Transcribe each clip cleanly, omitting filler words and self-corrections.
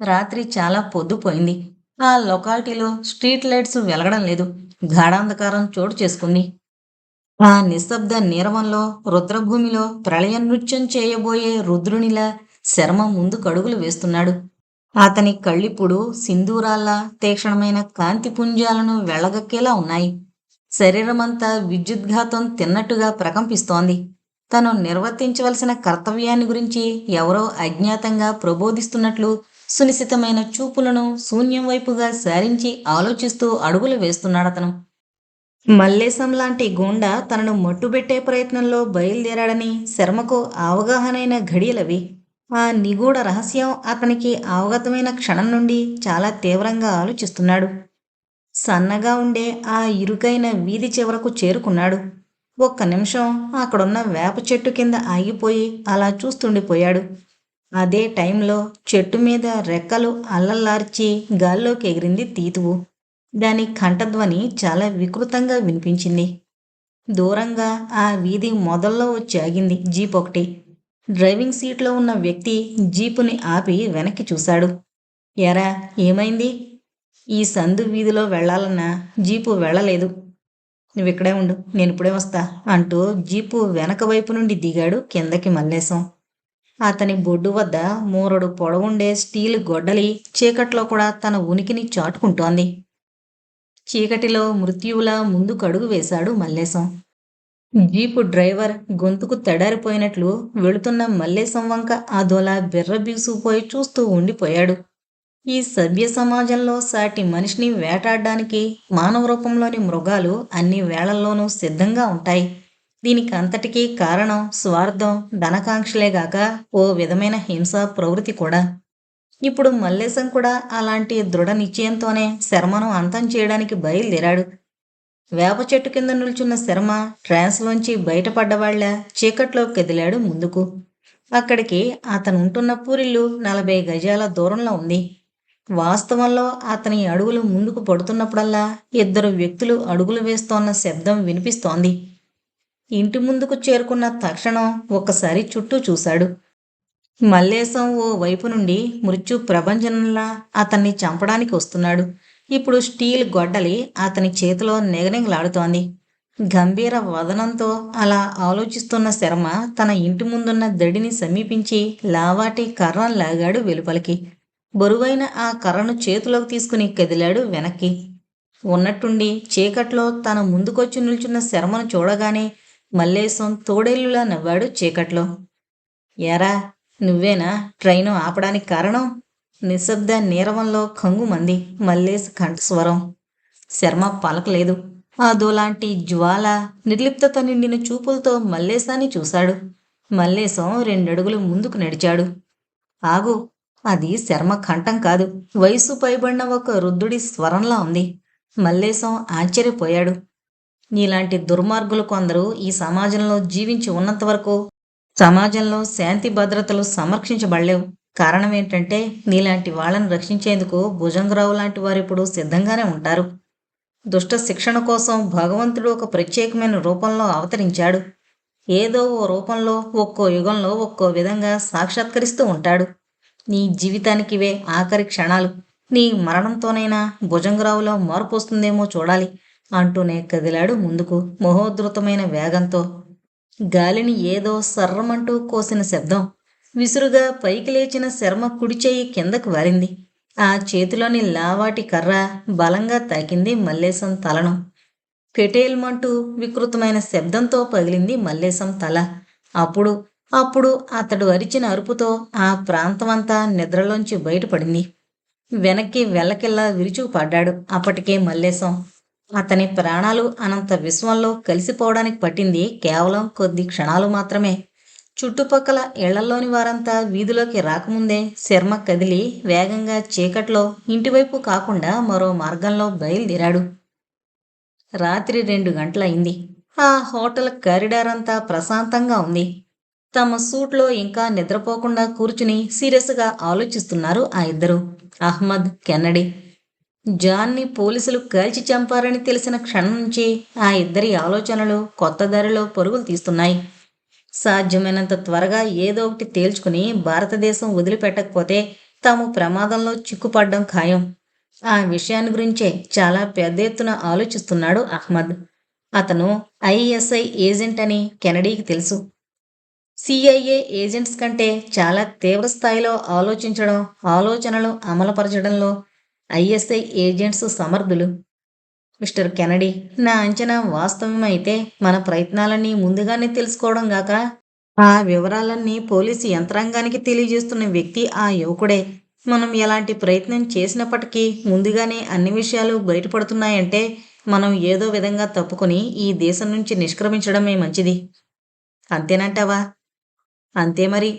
రాత్రి చాలా పొద్దుపోయింది. ఆ లొకాలిటీలో స్ట్రీట్ లైట్స్ వెలగడం లేదు. గాఢాంధకారం చోటు చేసుకుంది. ఆ నిశ్శబ్ద నీరవంలో రుద్రభూమిలో ప్రళయ నృత్యం చేయబోయే రుద్రునిలా శర్మ ముందు కడుగులు వేస్తున్నాడు. అతని కళ్ళిప్పుడు సింధూరాల్లా తీక్షణమైన కాంతి పుంజాలను వెళ్ళగక్కేలా ఉన్నాయి. శరీరమంతా విద్యుద్ఘాతం తిన్నట్టుగా ప్రకంపిస్తోంది. తను నిర్వర్తించవలసిన కర్తవ్యాన్ని గురించి ఎవరో అజ్ఞాతంగా ప్రబోధిస్తున్నట్లు సునిశితమైన చూపులను శూన్యం వైపుగా సారించి ఆలోచిస్తూ అడుగులు వేస్తున్నాడతను. మల్లేశం లాంటి గూండా తనను మట్టుబెట్టే ప్రయత్నంలో బయలుదేరాడని శర్మకు అవగాహనైన ఘడియలవి. ఆ నిగూఢ రహస్యం అతనికి అవగతమైన క్షణం నుండి చాలా తీవ్రంగా ఆలోచిస్తున్నాడు. సన్నగా ఉండే ఆ ఇరుకైన వీధి చివరకు చేరుకున్నాడు. ఒక్క నిమిషం అక్కడున్న వేప చెట్టు కింద ఆగిపోయి అలా చూస్తుండిపోయాడు. అదే టైంలో చెట్టు మీద రెక్కలు అల్లల్లార్చి గాల్లోకి ఎగిరింది తీతువు. దాని కంఠధ్వని చాలా వికృతంగా వినిపించింది. దూరంగా ఆ వీధి మొదల్లో వచ్చి ఆగింది జీప్ ఒకటి. డ్రైవింగ్ సీట్లో ఉన్న వ్యక్తి జీపుని ఆపి వెనక్కి చూశాడు. ఎరా, ఏమైంది? ఈ సందు వీధిలో వెళ్ళాలన్నా జీపు వెళ్ళలేదు. నువ్విక్కడే ఉండు, నేనిప్పుడే వస్తా అంటూ జీపు వెనక వైపు నుండి దిగాడు కిందకి మల్లేశం. అతని బొడ్డు వద్ద మూరడు పొడవుండే స్టీలు గొడ్డలి చీకట్లో కూడా తన ఉనికిని చాటుకుంటోంది. చీకటిలో మృత్యువులా ముందుకడుగు వేశాడు మల్లేశం. జీపు డ్రైవర్ గొంతుకు తడారిపోయినట్లు వెళుతున్న మల్లేశం వంక అదోలా బిర్రబీసుకుపోయి చూస్తూ ఉండిపోయాడు. ఈ సభ్య సమాజంలో సాటి మనిషిని వేటాడడానికి మానవ రూపంలోని మృగాలు అన్ని వేళల్లోనూ సిద్ధంగా ఉంటాయి. దీనికి అంతటికీ కారణం స్వార్థం, ధనకాంక్షలేగాక ఓ విధమైన హింసా ప్రవృత్తి కూడా. ఇప్పుడు మల్లేశం కూడా అలాంటి దృఢ నిశ్చయంతోనే శర్మను అంతం చేయడానికి బయలుదేరాడు. వేప చెట్టు కింద నిల్చున్న శర్మ ట్రాన్స్లోంచి బయటపడ్డవాళ్ల చీకట్లో కదిలాడు ముందుకు. అక్కడికి అతనుంటున్న పూరిల్లు 40 గజాల దూరంలో ఉంది. వాస్తవంలో అతని అడుగులు ముందుకు పడుతున్నప్పుడల్లా 2 వ్యక్తులు అడుగులు వేస్తోన్న శబ్దం వినిపిస్తోంది. ఇంటి ముందుకు చేరుకున్న తక్షణం ఒక్కసారి చుట్టూ చూశాడు. మల్లేశం ఓ వైపు నుండి మృత్యు ప్రభంజనంలా అతన్ని చంపడానికి వస్తున్నాడు. ఇప్పుడు స్టీల్ గొడ్డలి అతని చేతిలో నిగనిగలాడుతోంది. గంభీర వదనంతో అలా ఆలోచిస్తున్న శర్మ తన ఇంటి ముందున్న దడిని సమీపించి లావాటి కర్రను లాగాడు వెలుపలికి. బరువైన ఆ కర్రను చేతిలోకి తీసుకుని కదిలాడు వెనక్కి. ఉన్నట్టుండి చీకట్లో తన ముందుకొచ్చి నిల్చున్న శర్మను చూడగానే మల్లేశం తోడేళ్లులా నవ్వాడు చీకట్లో. ఎరా, నువ్వేనా ట్రైను ఆపడానికి కారణం? నిశ్శబ్ద నీరవంలో కంగుమంది మల్లేశ్ కంఠస్వరం. శర్మ పలకలేదు. అదోలాంటి జ్వాల, నిర్లిప్తత నిండిన చూపులతో మల్లేశాన్ని చూశాడు. మల్లేశం 2 అడుగులు ముందుకు నడిచాడు. ఆగు! అది శర్మ కంఠం కాదు, వయస్సు పైబడిన ఒక వృద్ధుడి స్వరంలా ఉంది. మల్లేశం ఆశ్చర్యపోయాడు. నీలాంటి దుర్మార్గులు కొందరు ఈ సమాజంలో జీవించి ఉన్నంతవరకు సమాజంలో శాంతి భద్రతలు సంరక్షించబడలేవు. కారణమేంటంటే నీలాంటి వాళ్ళని రక్షించేందుకు భుజంగరావు లాంటి వారిప్పుడు సిద్ధంగానే ఉంటారు. దుష్ట శిక్షణ కోసం భగవంతుడు ఒక ప్రత్యేకమైన రూపంలో అవతరించాడు. ఏదో ఓ రూపంలో ఒక్కో యుగంలో ఒక్కో విధంగా సాక్షాత్కరిస్తూ ఉంటాడు. నీ జీవితానికివే ఆఖరి క్షణాలు. నీ మరణంతోనైనా భుజంగరావులో మార్పు వస్తుందేమో చూడాలి అంటూనే కదిలాడు ముందుకు మహోద్ధృతమైన వేగంతో. గాలిని ఏదో సర్రమంటూ కోసిన శబ్దం. విసురుగా పైకి లేచిన శర్మ కుడిచేయి కిందకు వారింది. ఆ చేతిలోని లావాటి కర్ర బలంగా తాకింది మల్లేశం తలను. పెటేల్మంటూ వికృతమైన శబ్దంతో పగిలింది మల్లేశం తల. అప్పుడు అప్పుడు అతడు అరిచిన అరుపుతో ఆ ప్రాంతమంతా నిద్రలోంచి బయటపడింది. వెనక్కి వెల్లకిల్లా విరుచుకుపడ్డాడు అప్పటికే మల్లేశం. అతని ప్రాణాలు అనంత విశ్వంలో కలిసిపోవడానికి పట్టింది కేవలం కొద్ది క్షణాలు మాత్రమే. చుట్టుపక్కల ఇళ్లలోని వారంతా వీధిలోకి రాకముందే శర్మ కదిలి వేగంగా చీకట్లో ఇంటివైపు కాకుండా మరో మార్గంలో బయలుదేరాడు. రాత్రి 2 గంటలయింది. ఆ హోటల్ కారిడార్ అంతా ప్రశాంతంగా ఉంది. తమ సూట్లో ఇంకా నిద్రపోకుండా కూర్చుని సీరియస్గా ఆలోచిస్తున్నారు ఆ ఇద్దరు, అహ్మద్, కెన్నడీ. జాన్ని పోలీసులు కాల్చి చంపారని తెలిసిన క్షణం నుంచి ఆ ఇద్దరి ఆలోచనలు కొత్త దారిలో పరుగులు తీస్తున్నాయి. సాధ్యమైనంత త్వరగా ఏదో ఒకటి తేల్చుకుని భారతదేశం వదిలిపెట్టకపోతే తాము ప్రమాదంలో చిక్కుపడ్డం ఖాయం. ఆ విషయాన్ని గురించే చాలా పెద్ద ఎత్తున ఆలోచిస్తున్నాడు అహ్మద్. అతను ఐఎస్ఐ ఏజెంట్ అని కెనడీకి తెలుసు. సిఐఏ ఏజెంట్స్ కంటే చాలా తీవ్ర స్థాయిలో ఆలోచనలు అమలుపరచడంలో ఐఎస్ఐ ఏజెంట్స్ సమర్థులు. మిస్టర్ కెనడీ, నా అంచనా వాస్తవమైతే మన ప్రయత్నాలన్నీ ముందుగానే తెలుసుకోవడం గాక, ఆ వివరాలన్నీ పోలీసు యంత్రాంగానికి తెలియజేస్తున్న వ్యక్తి ఆ యువకుడే. మనం ఎలాంటి ప్రయత్నం చేసినప్పటికీ ముందుగానే అన్ని విషయాలు బయటపడుతున్నాయంటే మనం ఏదో విధంగా తప్పుకొని ఈ దేశం నుంచి నిష్క్రమించడమే మంచిది. అంతేనంటావా? అంతే మరి.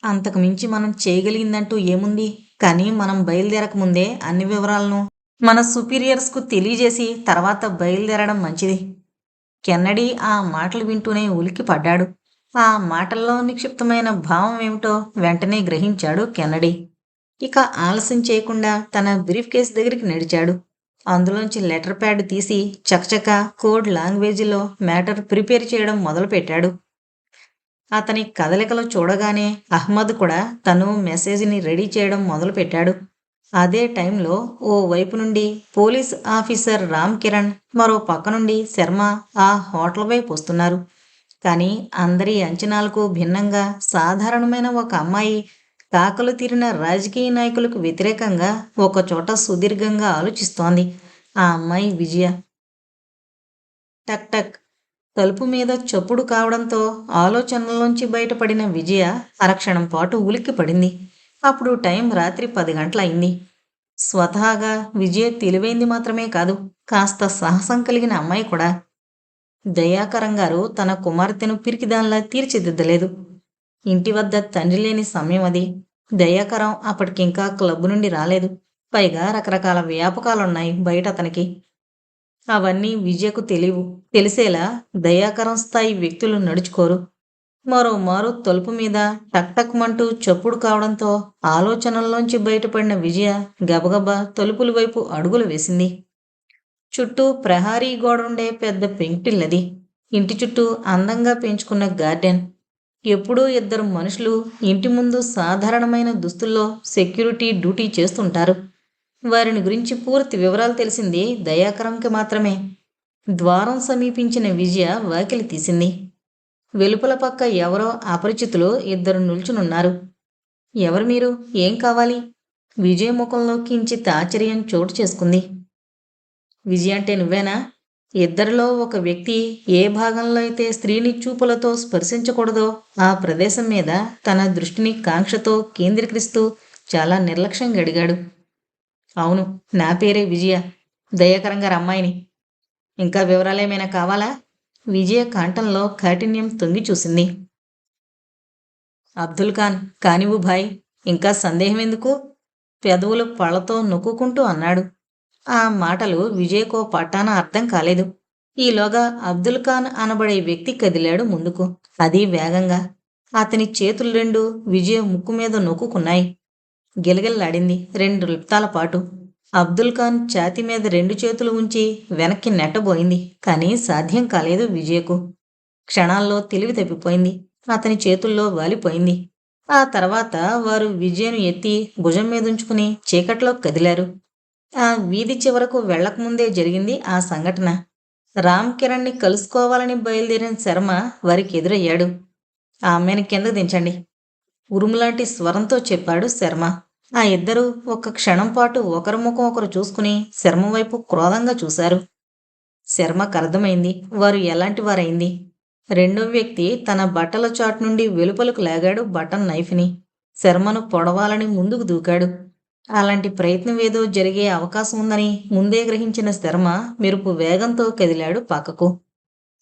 అంతకు మించి మనం చేయగలిగిందంటూ ఏముంది? కానీ మనం బయలుదేరక ముందే అన్ని వివరాలను మన సుపీరియర్స్కు తెలియజేసి తర్వాత బయలుదేరడం మంచిది. కెన్నడీ ఆ మాటలు వింటూనే ఉలిక్కిపడ్డాడు. ఆ మాటల్లో నిక్షిప్తమైన భావం ఏమిటో వెంటనే గ్రహించాడు కెన్నడీ. ఇక ఆలస్యం చేయకుండా తన బ్రీఫ్ కేస్ దగ్గరికి నడిచాడు. అందులోంచి లెటర్ ప్యాడ్ తీసి చకచక కోడ్ లాంగ్వేజీలో మ్యాటర్ ప్రిపేర్ చేయడం మొదలుపెట్టాడు. అతని కదలికలు చూడగానే అహ్మద్ కూడా తను మెసేజ్ని రెడీ చేయడం మొదలుపెట్టాడు. అదే టైంలో ఓ వైపు నుండి పోలీస్ ఆఫీసర్ రామ్ కిరణ్, మరో పక్క నుండి శర్మ ఆ హోటల్ వైపు వస్తున్నారు. కానీ అందరి అంచనాలకు భిన్నంగా సాధారణమైన ఒక అమ్మాయి కాకలు తీరిన రాజకీయ నాయకులకు వ్యతిరేకంగా ఒకచోట సుదీర్ఘంగా ఆలోచిస్తోంది. ఆ అమ్మాయి విజయ. టక్ టక్ తలుపు మీద చప్పుడు కావడంతో ఆలోచనల్లోంచి బయటపడిన విజయ అరక్షణం పాటు ఉలిక్కిపడింది. అప్పుడు టైం రాత్రి 10 గంటలయింది. స్వతహాగా విజయ తెలివైంది మాత్రమే కాదు, కాస్త సాహసం కలిగిన అమ్మాయి కూడా. దయాకరం గారు తన కుమార్తెను పిరికిదానిలా తీర్చిదిద్దలేదు. ఇంటి వద్ద తండ్రి లేని సమయం అది. దయాకరం అప్పటికింకా క్లబ్ నుండి రాలేదు. పైగా రకరకాల వ్యాపకాలున్నాయి బయట అతనికి. అవన్నీ విజయకు తెలియవు. తెలిసేలా దయాకరం స్థాయి వ్యక్తులు నడుచుకోరు. మరోమారు తలుపు మీద టక్ టక్మంటూ చప్పుడు కావడంతో ఆలోచనల్లోంచి బయటపడిన విజయ గబగబా తలుపుల వైపు అడుగులు వేసింది. చుట్టూ ప్రహారీ గోడుండే పెద్ద పెంకుటిల్లది. ఇంటి చుట్టూ అందంగా పెంచుకున్న గార్డెన్. ఎప్పుడూ 2 మనుషులు ఇంటి ముందు సాధారణమైన దుస్తుల్లో సెక్యూరిటీ డ్యూటీ చేస్తుంటారు. వారిని గురించి పూర్తి వివరాలు తెలిసింది దయాకరంకి మాత్రమే. ద్వారం సమీపించిన విజయ వాకిలి తీసింది. వెలుపల పక్క ఎవరో అపరిచితులు 2 నిల్చునున్నారు. ఎవరు మీరు? ఏం కావాలి? విజయ ముఖంలో కించిత్ ఆశ్చర్యం చోటు చేసుకుంది. విజయ అంటే నువ్వేనా? ఇద్దరిలో ఒక వ్యక్తి ఏ భాగంలో అయితే స్త్రీని చూపులతో స్పర్శించకూడదో ఆ ప్రదేశం మీద తన దృష్టిని కాంక్షతో కేంద్రీకరిస్తూ చాలా నిర్లక్ష్యంగా అడిగాడు. అవును, నా పేరే విజయ. దయాకరం గారి అమ్మాయిని. ఇంకా వివరాలేమైనా కావాలా? విజయ కంఠంలో కాఠిన్యం తొంగి చూసింది. అబ్దుల్ ఖాన్ కానివ్వు భాయ్, ఇంకా సందేహం ఎందుకు? పెదవులు పళ్ళతో నొక్కుకుంటూ అన్నాడు. ఆ మాటలు విజయ్కో పట్టాన అర్థం కాలేదు. ఈలోగా అబ్దుల్ ఖాన్ అనబడే వ్యక్తి కదిలాడు ముందుకు. అది వేగంగా. అతని చేతులు 2 విజయ ముక్కు మీద నొక్కుకున్నాయి. గిలగిల్లాడింది 2 లిప్తాల పాటు. అబ్దుల్ ఖాన్ ఛాతీ మీద 2 చేతులు ఉంచి వెనక్కి నెట్టబోయింది. కానీ సాధ్యం కాలేదు విజయకు. క్షణాల్లో తెలివి తప్పిపోయింది. అతని చేతుల్లో వాలిపోయింది. ఆ తర్వాత వారు విజయను ఎత్తి భుజం మీదుంచుకుని చీకట్లో కదిలారు. ఆ వీధి చివరకు వెళ్లకముందే జరిగింది ఆ సంఘటన. రామ్ కిరణ్ని కలుసుకోవాలని బయలుదేరిన శర్మ వారికి ఎదురయ్యాడు. ఆ అమ్మాయిని కిందకు దించండి, ఉరుములాంటి స్వరంతో చెప్పాడు శర్మ. ఆ ఇద్దరూ ఒక్క క్షణం పాటు ఒకరి ముఖం ఒకరు చూసుకుని శర్మ వైపు క్రోధంగా చూశారు. శర్మకు అర్థమైంది వారు ఎలాంటి వారైంది. రెండో వ్యక్తి తన బట్టల చాటు నుండి వెలుపలకు లాగాడు బటన్ నైఫ్ని. శర్మను పొడవాలని ముందుకు దూకాడు. అలాంటి ప్రయత్నం ఏదో జరిగే అవకాశం ఉందని ముందే గ్రహించిన శర్మ మెరుపు వేగంతో కదిలాడు పక్కకు.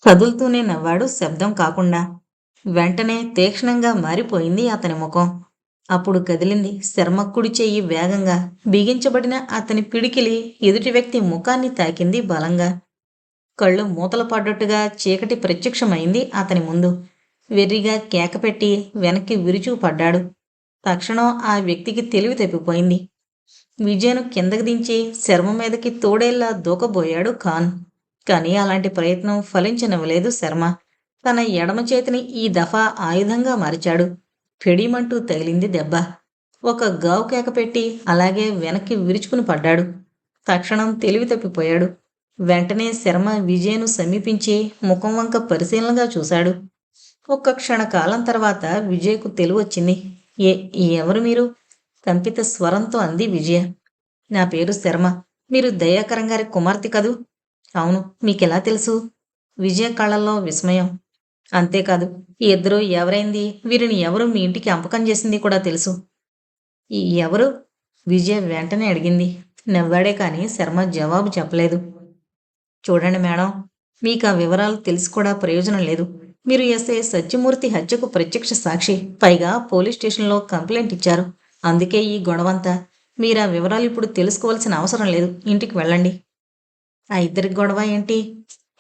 కదులుతూనే నవ్వాడు శబ్దం కాకుండా. వెంటనే తీక్షణంగా మారిపోయింది అతని ముఖం. అప్పుడు కదిలింది శర్మ కుడి చెయ్యి వేగంగా. బిగించబడిన అతని పిడికిలి ఎదుటి వ్యక్తి ముఖాన్ని తాకింది బలంగా. కళ్ళు మూతలు పడ్డట్టుగా చీకటి ప్రత్యక్షమైంది అతని ముందు. వెర్రిగా కేకపెట్టి వెనక్కి విరుచుకుపడ్డాడు. తక్షణం ఆ వ్యక్తికి తెలివి తప్పిపోయింది. విజయను కిందకి దించి శర్మ మీదకి తోడేళ్లా దూకబోయాడు ఖాన్. కానీ అలాంటి ప్రయత్నం ఫలించనివ్వలేదు శర్మ. తన ఎడమ చేతిని ఈ దఫా ఆయుధంగా మార్చాడు. ఫెడీమంటూ తగిలింది దెబ్బ. ఒక గావు కేక పెట్టి అలాగే వెనక్కి విరుచుకుని పడ్డాడు. తక్షణం తెలివి తప్పిపోయాడు. వెంటనే శర్మ విజయను సమీపించి ముఖం వంక పరిశీలనగా చూశాడు. ఒక్క క్షణకాలం తర్వాత విజయ్కు తెలివొచ్చింది. ఏ ఎవరు మీరు? కంపిత స్వరంతో అంది విజయ. నా పేరు శర్మ. మీరు దయాకరం గారి కుమార్తె కదూ? అవును. మీకెలా తెలుసు? విజయ కళ్ళల్లో విస్మయం. అంతేకాదు, ఈ ఇద్దరు ఎవరైంది, వీరిని ఎవరు మీ ఇంటికి అంపకం చేసింది కూడా తెలుసు. ఈ ఎవరు? విజయ వెంటనే అడిగింది. నవ్వాడే కాని శర్మ జవాబు చెప్పలేదు. చూడండి మేడం, మీకు ఆ వివరాలు తెలిసి కూడా ప్రయోజనం లేదు. మీరు ఎస్ఐ సత్యమూర్తి హత్యకు ప్రత్యక్ష సాక్షి, పైగా పోలీస్ స్టేషన్లో కంప్లైంట్ ఇచ్చారు. అందుకే ఈ గొడవంతా. మీరు ఆ వివరాలు ఇప్పుడు తెలుసుకోవాల్సిన అవసరం లేదు. ఇంటికి వెళ్ళండి. ఆ ఇద్దరికి గొడవ ఏంటి?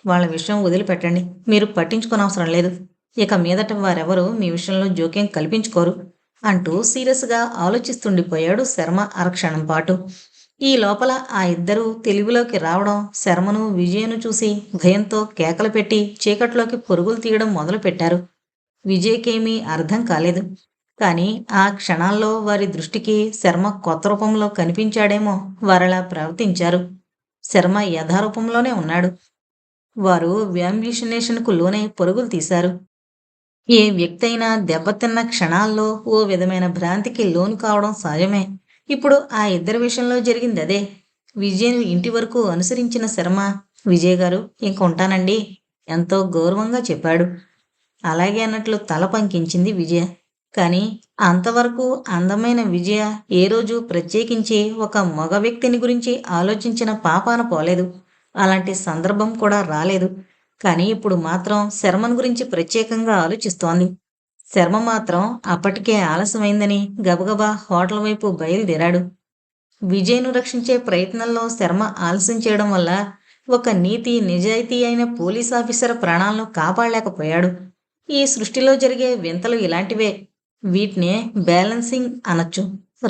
వాళ్ళ విషయం వదిలిపెట్టండి. మీరు పట్టించుకోనవసరం లేదు. ఇక మీదట వారెవరూ మీ విషయంలో జోక్యం కల్పించుకోరు అంటూ సీరియస్గా ఆలోచిస్తుండిపోయాడు శర్మ అరక్షణం పాటు. ఈ లోపల ఆ ఇద్దరూ తెలివిలోకి రావడం, శర్మను విజయను చూసి భయంతో కేకలు పెట్టి చీకట్లోకి పరుగులు తీయడం మొదలుపెట్టారు. విజయ్కేమీ అర్థం కాలేదు. కానీ ఆ క్షణాల్లో వారి దృష్టికి శర్మ కొత్త రూపంలో కనిపించాడేమో వారలా ప్రవర్తించారు. శర్మ యథారూపంలోనే ఉన్నాడు. వారు వ్యాంబ్యుషనేషన్కు లోనై పరుగులు తీశారు. ఏ వ్యక్తి అయినా దెబ్బతిన్న క్షణాల్లో ఓ విధమైన భ్రాంతికి లోను కావడం సహజమే. ఇప్పుడు ఆ ఇద్దరి విషయంలో జరిగింది అదే. విజయను ఇంటి వరకు అనుసరించిన శర్మ, విజయ్ గారు ఇంక ఉంటానండి ఎంతో గౌరవంగా చెప్పాడు. అలాగే అన్నట్లు తల పంకించింది విజయ. కానీ అంతవరకు అందమైన విజయ ఏ రోజు ప్రత్యేకించి ఒక మగ వ్యక్తిని గురించి ఆలోచించిన పాపాన పోలేదు. అలాంటి సందర్భం కూడా రాలేదు. కానీ ఇప్పుడు మాత్రం శర్మన్ గురించి ప్రత్యేకంగా ఆలోచిస్తోంది. శర్మ మాత్రం అప్పటికే ఆలస్యమైందని గబగబా హోటల్ వైపు బయలుదేరాడు. విజయ్ను రక్షించే ప్రయత్నంలో శర్మ ఆలస్యం చేయడం వల్ల ఒక నీతి నిజాయితీ అయిన పోలీస్ ఆఫీసర్ ప్రాణాలను కాపాడలేకపోయాడు. ఈ సృష్టిలో జరిగే వింతలు ఇలాంటివే. వీటినే బ్యాలెన్సింగ్ అనొచ్చు.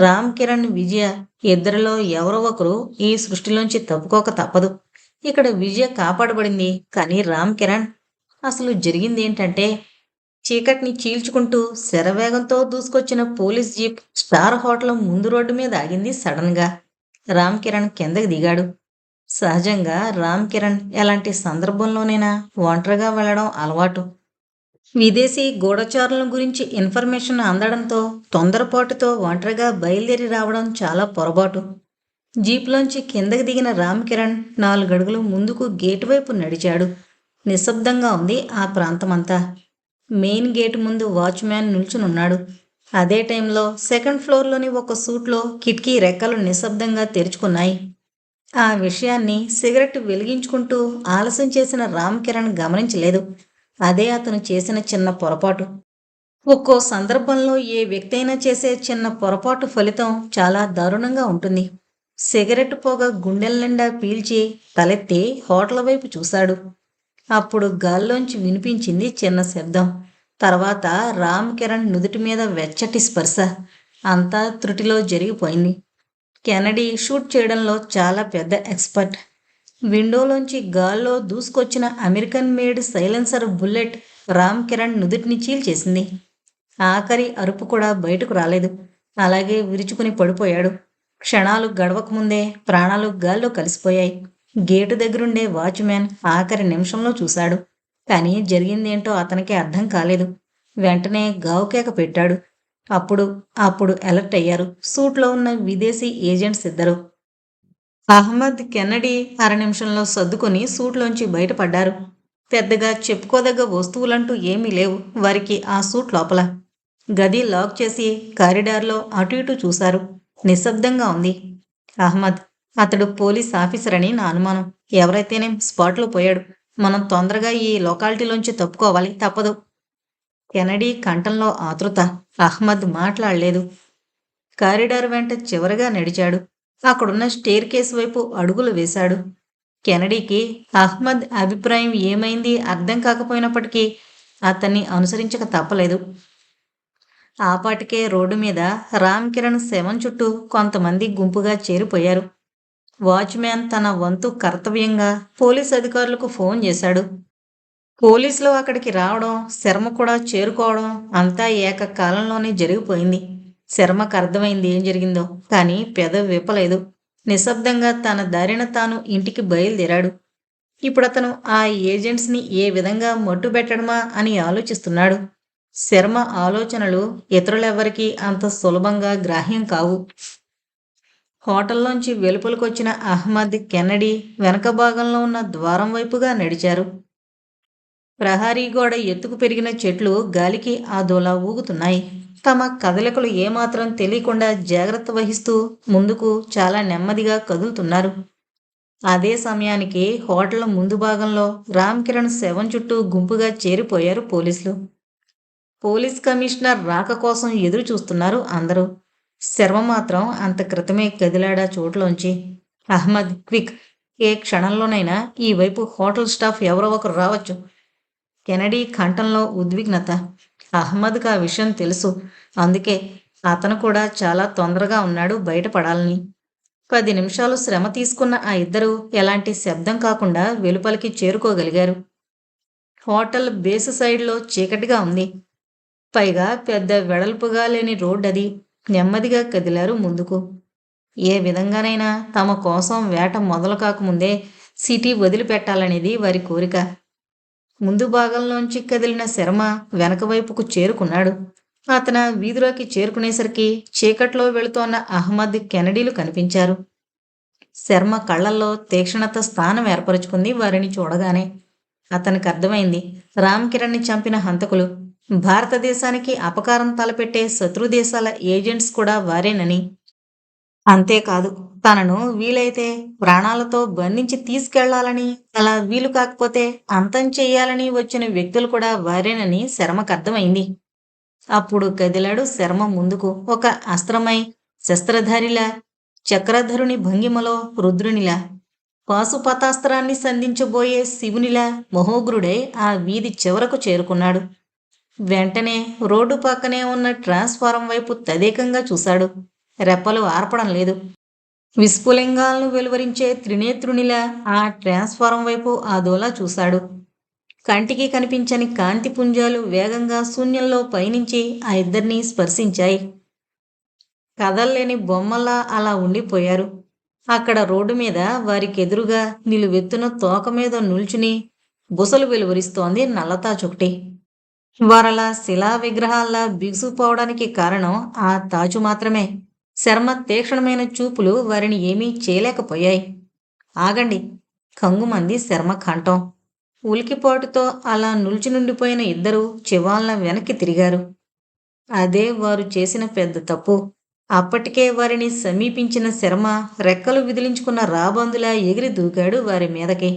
రామ్ కిరణ్, విజయ ఇద్దరిలో ఎవరో ఒకరు ఈ సృష్టిలోంచి తప్పుకోక తప్పదు. ఇక్కడ విజయ కాపాడబడింది. కానీ రామ్ కిరణ్, అసలు జరిగింది ఏంటంటే, చీకటిని చీల్చుకుంటూ శరవేగంతో దూసుకొచ్చిన పోలీస్ జీప్ స్టార్ హోటల్ ముందు రోడ్డు మీద ఆగింది సడన్ గా. రామ్ కిరణ్ కిందకి దిగాడు. సహజంగా రామ్ కిరణ్ ఎలాంటి సందర్భంలోనైనా ఒంటరిగా వెళ్లడం అలవాటు. విదేశీ గూఢచారుల గురించి ఇన్ఫర్మేషన్ అందడంతో తొందరపాటుతో ఒంటరిగా బయలుదేరి రావడం చాలా పొరపాటు. జీప్లోంచి కిందకి దిగిన రామ్ కిరణ్ 4 అడుగులు ముందుకు గేటు వైపు నడిచాడు. నిశ్శబ్దంగా ఉంది ఆ ప్రాంతమంతా. మెయిన్ గేటు ముందు వాచ్మ్యాన్ నిల్చునున్నాడు. అదే టైంలో సెకండ్ ఫ్లోర్లోని ఒక సూట్లో కిటికీ రెక్కలు నిశ్శబ్దంగా తెరుచుకున్నాయి. ఆ విషయాన్ని సిగరెట్ వెలిగించుకుంటూ ఆలస్యం చేసిన రామ్ కిరణ్ గమనించలేదు. అదే అతను చేసిన చిన్న పొరపాటు. ఒక్కో సందర్భంలో ఏ వ్యక్తి అయినా చేసే చిన్న పొరపాటు ఫలితం చాలా దారుణంగా ఉంటుంది. సిగరెట్ పొగ గుండెల నిండా పీల్చి తలెత్తి హోటల్ వైపు చూశాడు. అప్పుడు గాల్లోంచి వినిపించింది చిన్న శబ్దం. తర్వాత రామ్ కిరణ్ నుదుటి మీద వెచ్చటి స్పర్శ. అంతా త్రుటిలో జరిగిపోయింది. కెనడీ షూట్ చేయడంలో చాలా పెద్ద ఎక్స్పర్ట్. విండోలోంచి గాల్లో దూసుకొచ్చిన American made silencer bullet Ram Kiran నుదుటిని చీల్చేసింది. ఆఖరి అరుపు కూడా బయటకు రాలేదు. అలాగే విరుచుకుని పడిపోయాడు. క్షణాలు గడవకముందే ప్రాణాలు గాల్లో కలిసిపోయాయి. గేటు దగ్గరుండే వాచ్మ్యాన్ ఆఖరి నిమిషంలో చూశాడు. కానీ జరిగిందేంటో అతనికి అర్థం కాలేదు. వెంటనే గావుకేక పెట్టాడు. అప్పుడు అలర్ట్ అయ్యారు సూట్లో ఉన్న విదేశీ ఏజెంట్స్ ఇద్దరు. అహ్మద్, కెన్నడీ అర నిమిషంలో సర్దుకొని సూట్లోంచి బయటపడ్డారు. పెద్దగా చెప్పుకోదగ్గ వస్తువులంటూ ఏమీ లేవు వారికి ఆ సూట్ లోపల. గది లాక్ చేసి కారిడార్లో అటు ఇటు చూశారు. నిశ్శబ్దంగా ఉంది. అహ్మద్, అతడు పోలీస్ ఆఫీసర్ అని నా అనుమానం. ఎవరైతేనేం స్పాట్లో పోయాడు. మనం తొందరగా ఈ లొకాలిటీలోంచి తప్పుకోవాలి, తప్పదు. కెనడీ కంఠంలో ఆతృత. అహ్మద్ మాట్లాడలేదు. కారిడార్ వెంట చివరగా నడిచాడు. అక్కడున్న స్టేర్ కేస్ వైపు అడుగులు వేశాడు. కెనడీకి అహ్మద్ అభిప్రాయం ఏమైంది అర్థం కాకపోయినప్పటికీ అతన్ని అనుసరించక తప్పలేదు. ఆపాటికే రోడ్డు మీద రామ్ కిరణ్ శవం చుట్టూ కొంతమంది గుంపుగా చేరిపోయారు. వాచ్మ్యాన్ తన వంతు కర్తవ్యంగా పోలీస్ అధికారులకు ఫోన్ చేశాడు. పోలీసులు అక్కడికి రావడం, శర్మ కూడా చేరుకోవడం అంతా ఏకకాలంలోనే జరిగిపోయింది. శర్మకు అర్థమైంది ఏం జరిగిందో, కానీ పెదవి విప్పలేదు. నిశ్శబ్దంగా తన దారిన తాను ఇంటికి బయలుదేరాడు. ఇప్పుడతను ఆ ఏజెంట్స్‌ని ఏ విధంగా మట్టుబెట్టడమా అని ఆలోచిస్తున్నాడు. శర్మ ఆలోచనలు ఇతరులెవ్వరికీ అంత సులభంగా గ్రాహ్యం కావు. హోటల్లోంచి వెలుపలకొచ్చిన అహ్మద్, కెన్నడీ వెనక భాగంలో ఉన్న ద్వారం వైపుగా నడిచారు. ప్రహరీ గోడ ఎత్తుకు పెరిగిన చెట్లు గాలికి అదోలా ఊగుతున్నాయి. తమ కదలికలు ఏమాత్రం తెలియకుండా జాగ్రత్త వహిస్తూ ముందుకు చాలా నెమ్మదిగా కదులుతున్నారు. అదే సమయానికి హోటల్ ముందు భాగంలో రామ్ కిరణ్ శవం చుట్టూ గుంపుగా చేరిపోయారు పోలీసులు. పోలీస్ కమిషనర్ రాక కోసం ఎదురు చూస్తున్నారు అందరూ. శర్మ మాత్రం అంత క్రితమే కదిలాడా చోట్లోంచి. అహ్మద్, క్విక్! ఏ క్షణంలోనైనా ఈ వైపు హోటల్ స్టాఫ్ ఎవరో ఒకరు రావచ్చు. కెనడీ కంఠంలో ఉద్విగ్నత. అహ్మద్‌కి ఆ విషయం తెలుసు. అందుకే అతను కూడా చాలా తొందరగా ఉన్నాడు బయటపడాలని. 10 నిమిషాలు శ్రమ తీసుకున్న ఆ ఇద్దరూ ఎలాంటి శబ్దం కాకుండా వెలుపలికి చేరుకోగలిగారు. హోటల్ బేస్ సైడ్‌లో చీకటిగా ఉంది. పైగా పెద్ద వెడల్పుగా లేని రోడ్డది. నెమ్మదిగా కదిలారు ముందుకు. ఏ విధంగానైనా తమ కోసం వేట మొదలు కాకముందే సిటీ వదిలిపెట్టాలనేది వారి కోరిక. ముందు భాగంలోంచి కదిలిన శర్మ వెనక వైపుకు చేరుకున్నాడు. అతను వీధిలోకి చేరుకునేసరికి చీకట్లో వెళుతోన్న అహ్మద్, కెనడీలు కనిపించారు. శర్మ కళ్ళల్లో తీక్షణత స్థానం ఏర్పరచుకుంది వారిని చూడగానే. అతనికి అర్థమైంది, రామ్ కిరణ్‌ని చంపిన హంతకులు భారతదేశానికి అపకారం తలపెట్టే శత్రు దేశాల ఏజెంట్స్ కూడా వారేనని. అంతేకాదు, తనను వీలైతే ప్రాణాలతో బంధించి తీసుకెళ్లాలని, అలా వీలు కాకపోతే అంతం చెయ్యాలని వచ్చిన వ్యక్తులు కూడా వారేనని శర్మకు అర్థమైంది. అప్పుడు కదిలాడు శర్మ ముందుకు. ఒక అస్త్రమై, శస్త్రధారిలా, చక్రధరుని భంగిమలో రుద్రునిలా, పాశుపతాస్త్రాన్ని సంధించబోయే శివునిలా మహోగ్రుడై ఆ వీధి చివరకు చేరుకున్నాడు. వెంటనే రోడ్డు పక్కనే ఉన్న ట్రాన్స్ఫారం వైపు తదేకంగా చూశాడు. రెప్పలు ఆర్పడం లేదు. విస్ఫులింగాలను వెలువరించే త్రినేత్రునిలా ఆ ట్రాన్స్ఫారం వైపు అదోలా చూశాడు. కంటికి కనిపించని కాంతి పుంజాలు వేగంగా శూన్యంలో పయనించి ఆ ఇద్దరినీ స్పర్శించాయి. కదల్లేని బొమ్మల్లా అలా ఉండిపోయారు. అక్కడ రోడ్డు మీద వారికెదురుగా నిలువెత్తున తోక మీద నిల్చుని బుసలు వెలువరిస్తోంది నల్లతాచొకటి. వారలా శిలా విగ్రహాల్లా బిగుసుకుపోవడానికి కారణం ఆ తాచు మాత్రమే. శర్మ తీక్షణమైన చూపులు వారిని ఏమీ చేయలేకపోయాయి. ఆగండి! కంగుమంది శర్మ కంఠం. ఉలికిపాటుతో అలా నిల్చునుండిపోయిన ఇద్దరూ చివాల్న వెనక్కి తిరిగారు. అదే వారు చేసిన పెద్ద తప్పు. అప్పటికే వారిని సమీపించిన శర్మ రెక్కలు విదిలించుకున్న రాబందులా ఎగిరి దూకాడు వారి మీదకి.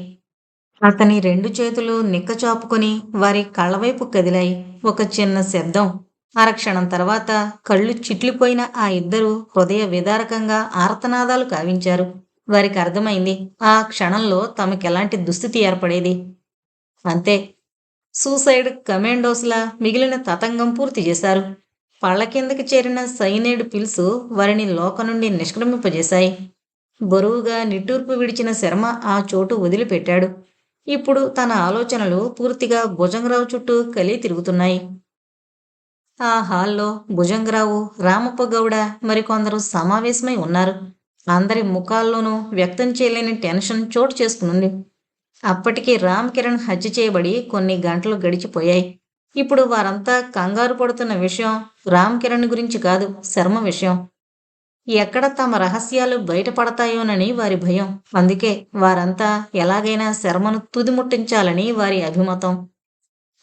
అతని 2 చేతులు నిక్కచాపుకొని వారి కళ్ళవైపు కదిలాయి. ఒక చిన్న శబ్దం. అరక్షణం తర్వాత కళ్ళు చిట్లిపోయిన ఆ ఇద్దరూ హృదయ విదారకంగా ఆర్తనాదాలు కావించారు. వారికి అర్థమైంది, ఆ క్షణంలో తమకెలాంటి దుస్థితి ఏర్పడేది. అంతే. సూసైడ్ కమాండోస్లా మిగిలిన తతంగం పూర్తి చేశారు. పళ్ళ కిందకి చేరిన సైనైడ్ పిల్స్ వారిని లోక నుండి నిష్క్రమింపజేశాయి. బరువుగా నిట్టూర్పు విడిచిన శర్మ ఆ చోటు వదిలిపెట్టాడు. ఇప్పుడు తన ఆలోచనలు పూర్తిగా భుజంగరావు చుట్టూ కలిగి తిరుగుతున్నాయి. ఆ హాల్లో భుజంగరావు, రామప్పగౌడ మరికొందరు సమావేశమై ఉన్నారు. అందరి ముఖాల్లోనూ వ్యక్తం చేయలేని టెన్షన్ చోటు చేసుకునుంది. అప్పటికి రామ్ కిరణ్ హత్య చేయబడి కొన్ని గంటలు గడిచిపోయాయి. ఇప్పుడు వారంతా కంగారు పడుతున్న విషయం రామ్ కిరణ్ గురించి కాదు, శర్మ విషయం. ఎక్కడ తమ రహస్యాలు బయటపడతాయోనని వారి భయం. అందుకే వారంతా ఎలాగైనా శర్మను తుదిముట్టించాలని వారి అభిమతం.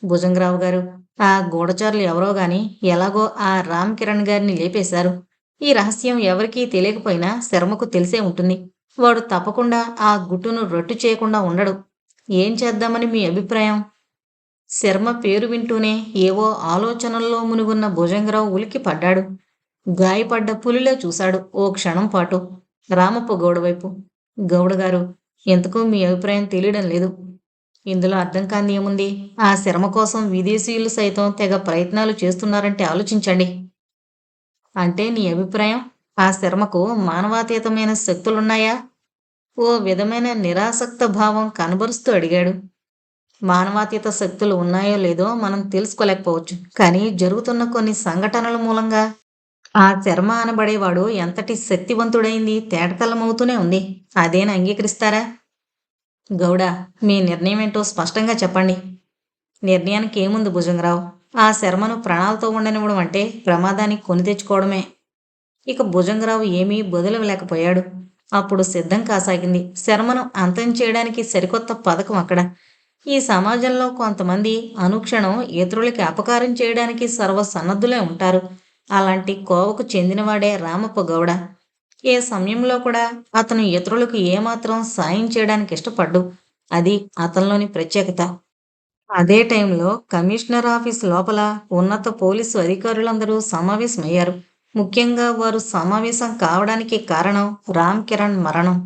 భుజంగరావు గారు, ఆ గూఢచారులు ఎవరో గాని ఎలాగో ఆ రామ్ కిరణ్ గారిని లేపేశారు. ఈ రహస్యం ఎవరికీ తెలియకపోయినా శర్మకు తెలిసే ఉంటుంది. వాడు తప్పకుండా ఆ గుట్టును రట్టు చేయకుండా ఉండడు. ఏం చేద్దామని మీ అభిప్రాయం? శర్మ పేరు వింటూనే ఏవో ఆలోచనల్లో మునిగున్న భుజంగరావు ఉలికి పడ్డాడు. గాయపడ్డ పులిలా చూశాడు ఓ క్షణం పాటు రామప్ప గౌడ వైపు. గౌడగారు, ఎంతకూ మీ అభిప్రాయం తెలియడం లేదు. ఇందులో అర్థం కాని ఏముంది? ఆ శర్మ కోసం విదేశీయులు సైతం తెగ ప్రయత్నాలు చేస్తున్నారంటే ఆలోచించండి. అంటే నీ అభిప్రాయం ఆ శర్మకు మానవాతీతమైన శక్తులున్నాయా? ఓ విధమైన నిరాసక్త భావం కనబరుస్తూ అడిగాడు. మానవాతీత శక్తులు ఉన్నాయో లేదో మనం తెలుసుకోలేకపోవచ్చు. కానీ జరుగుతున్న కొన్ని సంఘటనల మూలంగా ఆ శర్మ అనబడేవాడు ఎంతటి శక్తివంతుడైంది తేటతెల్లమవుతూనే ఉంది. అదేనా అంగీకరిస్తారా? గౌడ, మీ నిర్ణయమేంటో స్పష్టంగా చెప్పండి. నిర్ణయానికి ఏముంది భుజంగరావు? ఆ శర్మను ప్రాణాలతో ఉండనివ్వడం అంటే ప్రమాదాన్ని కొని తెచ్చుకోవడమే. ఇక భుజంగరావు ఏమీ బదులివ్వలేకపోయాడు. అప్పుడు సిద్ధం కాసాగింది శర్మను అంతం చేయడానికి సరికొత్త పథకం అక్కడ. ఈ సమాజంలో కొంతమంది అనుక్షణం ఇతరులకి అపకారం చేయడానికి సర్వసన్నద్ధులే ఉంటారు. అలాంటి కోవకు చెందినవాడే రామప్ప గౌడ. ఏ సమయంలో కూడా అతను ఇతరులకు ఏమాత్రం సాయం చేయడానికి ఇష్టపడ్డు. అది అతనిలోని ప్రత్యేకత. అదే టైంలో కమిషనర్ ఆఫీస్ లోపల ఉన్నత పోలీసు అధికారులందరూ సమావేశమయ్యారు. ముఖ్యంగా వారు సమావేశం కావడానికి కారణం రామ్ కిరణ్ మరణం.